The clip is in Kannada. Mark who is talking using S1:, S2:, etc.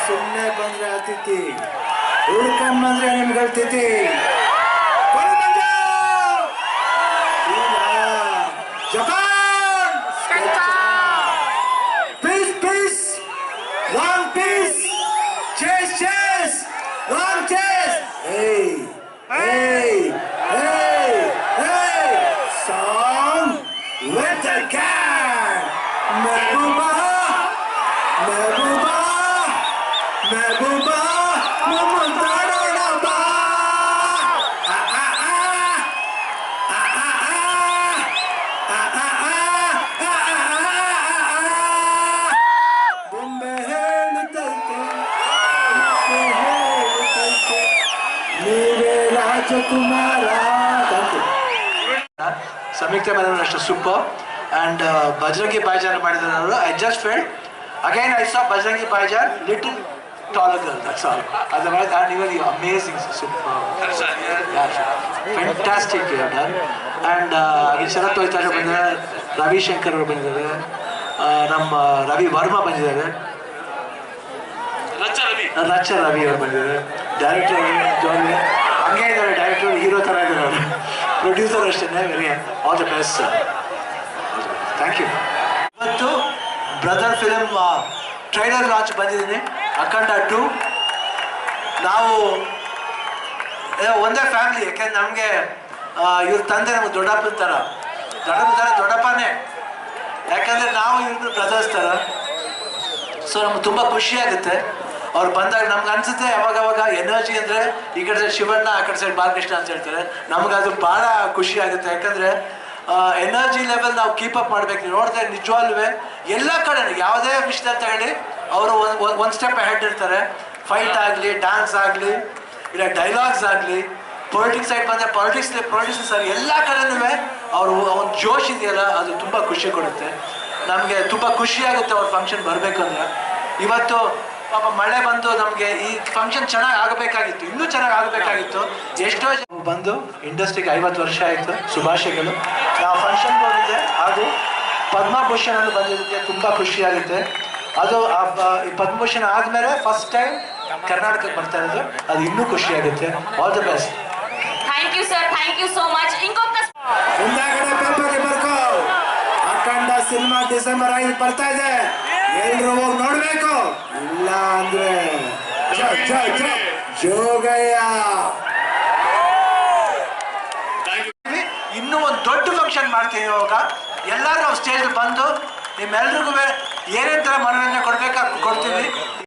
S1: ಸುಮ್ಮನೆ ಬಂದ್ರೆ ಅತಿಥಿ, ಹುಡ್ಕೊಂಡ್ ಬಂದ್ರೆ ನಿಮ್ಗೆ ತಿಥಿ. Japan peace peace, long peace, chase chase, long chase. ಏಯ್ ಏಯ್ ಏಯ್ ಏಯ್, ಸಾಂಗ್ ವಿತ್ ದ ಕ್ಯಾನ್. ಮೆಹಬೂಬಾ ಮೆಹಬೂಬಾ ಮೆಹಬೂಬಾ ಮಮತಾಡೋಣ ಬಾ. ಬೊಂಬೆ ಹೇಳುತ್ತೈತೆ, ಹೇಳುತ್ತೈತೆ, ನೀವೇ ರಾಜಕುಮಾರ. ಸಂಯುಕ್ತ ಮೇಡಮ್ ಅಷ್ಟು ಸೂಪರ್. ಆ್ಯಂಡ್ ಬಜರಂಗಿ ಭಾಯ್ಜಾನ್ ಮಾಡಿದ್ದಾರೆ ಅವರು. I just felt again I saw Bajrangi Bhaijaan little taller girl, that's all. Otherwise and even you amazing, super, yeah, fantastic you have done. And Sharat Toitara ಬಂದಿದ್ದಾರೆ, ರವಿ ಶಂಕರ್ ಅವರು ಬಂದಿದ್ದಾರೆ, ನಮ್ಮ ರವಿ ವರ್ಮಾ ಬಂದಿದ್ದಾರೆ, ರಚ್ಚ ರವಿ ಅವರು ಬಂದಿದ್ದಾರೆ, ಡೈರೆಕ್ಟರ್ ಜೋಲಿ ಹಂಗೆ ಇದ್ದಾರೆ, ಡೈರೆಕ್ಟರ್ ಹೀರೋ ಥರ ಇದ್ದಾರೆ ಅವರು, ಪ್ರೊಡ್ಯೂಸರ್ ಅಷ್ಟೇ. Very all the best, thank you. ಇವತ್ತು ಬ್ರದರ್ ಫಿಲಮ್ ಟ್ರೈಲರ್ ಲಾಂಚ್ ಬಂದಿದ್ದೀನಿ, ಅಖಂಡ 2. ನಾವು ಒಂದೇ ಫ್ಯಾಮಿಲಿ, ಯಾಕೆಂದ್ರೆ ನಮಗೆ ಇವ್ರ ತಂದೆ ನಮ್ಗೆ ದೊಡ್ಡಪ್ಪನ ಥರ, ದೊಡ್ಡಪ್ಪನೇ, ಯಾಕಂದರೆ ನಾವು ಇವ್ರ ಬ್ರದರ್ಸ್ ಥರ. ಸೊ ನಮ್ಗೆ ತುಂಬ ಖುಷಿ ಆಗುತ್ತೆ ಅವ್ರು ಬಂದಾಗ. ನಮ್ಗೆ ಅನ್ಸುತ್ತೆ ಯಾವಾಗವಾಗ ಎನರ್ಜಿ ಅಂದರೆ ಈ ಕಡೆ ಸೈಡ್ ಶಿವಣ್ಣ, ಆ ಕಡೆ ಸೈಡ್ ಬಾಲಕೃಷ್ಣ ಅಂತ ಹೇಳ್ತಾರೆ. ನಮಗದು ಭಾಳ ಖುಷಿ ಆಗುತ್ತೆ, ಯಾಕಂದರೆ ಎನರ್ಜಿ ಲೆವೆಲ್ ನಾವು ಕೀಪಪ್ ಮಾಡಬೇಕು. ನೋಡಿದ್ರೆ ನಿಜವಾಗ್ಲೂ ಎಲ್ಲ ಕಡೆ ಯಾವುದೇ ವಿಷಯದಲ್ಲಿ ತಗೊಳ್ಳಿ ಅವರು ಒಂದು ಸ್ಟೆಪ್ ಅಹೆಡ್ ಇರ್ತಾರೆ. ಫೈಟ್ ಆಗಲಿ, ಡ್ಯಾನ್ಸ್ ಆಗಲಿ, ಇಲ್ಲ ಡೈಲಾಗ್ಸ್ ಆಗಲಿ, ಪೊಲಿಟಿಕ್ಸ್ ಸೈಡ್ ಬಂದರೆ ಪೊಲಿಟಿಕ್ಸ್ ಆಗಲಿ, ಎಲ್ಲ ಕಡೆನೂ ಅವರು ಒಂದು ಜೋಶ್ ಇದೆಯಲ್ಲ, ಅದು ತುಂಬ ಖುಷಿ ಕೊಡುತ್ತೆ. ನಮಗೆ ತುಂಬ ಖುಷಿ ಆಗುತ್ತೆ ಅವ್ರ ಫಂಕ್ಷನ್ ಬರಬೇಕಂದ್ರೆ. ಇವತ್ತು ಪಾಪ ಮಳೆ ಬಂದು ನಮಗೆ ಈ ಫಂಕ್ಷನ್ ಚೆನ್ನಾಗಿ ಆಗಬೇಕಾಗಿತ್ತು, ಇನ್ನೂ ಚೆನ್ನಾಗಿ ಆಗಬೇಕಾಗಿತ್ತು. ಎಷ್ಟೋ ಬಂದು ಇಂಡಸ್ಟ್ರಿಗೆ 50 ವರ್ಷ ಆಯಿತು, ಶುಭಾಶಯಗಳು. ನಾವು ಫಂಕ್ಷನ್ಗೆ ಹೋಗಿದ್ದೆ, ಹಾಗೂ ಪದ್ಮಭೂಷಣ ಅಂತ ಬಂದಿದ್ದಕ್ಕೆ ತುಂಬ ಖುಷಿಯಾಗುತ್ತೆ. ಅದು ಈ ಪದ್ಮಭೂಷಣ ಆದಮೇಲೆ ಫಸ್ಟ್ ಟೈಮ್ ಕರ್ನಾಟಕಕ್ಕೆ ಬರ್ತಾ ಇರೋದು, ಅದು ಇನ್ನೂ ಖುಷಿಯಾಗುತ್ತೆ. All the best.
S2: Thank you sir, thank you so much.
S1: ಮುಂದಾಗಡೆ ಪೇಪರ್ಗೆ ಬರ್ಕೋ, ಅಖಂಡ ಸಿನಿಮಾ ಡಿಸೆಂಬರ್ 5 ಬರ್ತಾ ಇದೆ, ಎಲ್ರು ಹೋಗಿ ನೋಡ್ಬೇಕು. ಇಲ್ಲ ಅಂದ್ರೆ ಜೋಗಯ್ಯ. ಇನ್ನೂ ಒಂದು ದೊಡ್ಡ ಫಂಕ್ಷನ್ ಮಾಡ್ತೀವಿ ಇವಾಗ. ಎಲ್ಲರೂ ನಾವು ಸ್ಟೇಜ್ ಬಂದು ನಿಮ್ಮೆಲ್ರಿಗೂ ಏನೇನು ಥರ ಮನೋರಂಜನೆ ಕೊಡ್ಬೇಕು ಕೊಡ್ತೀವಿ.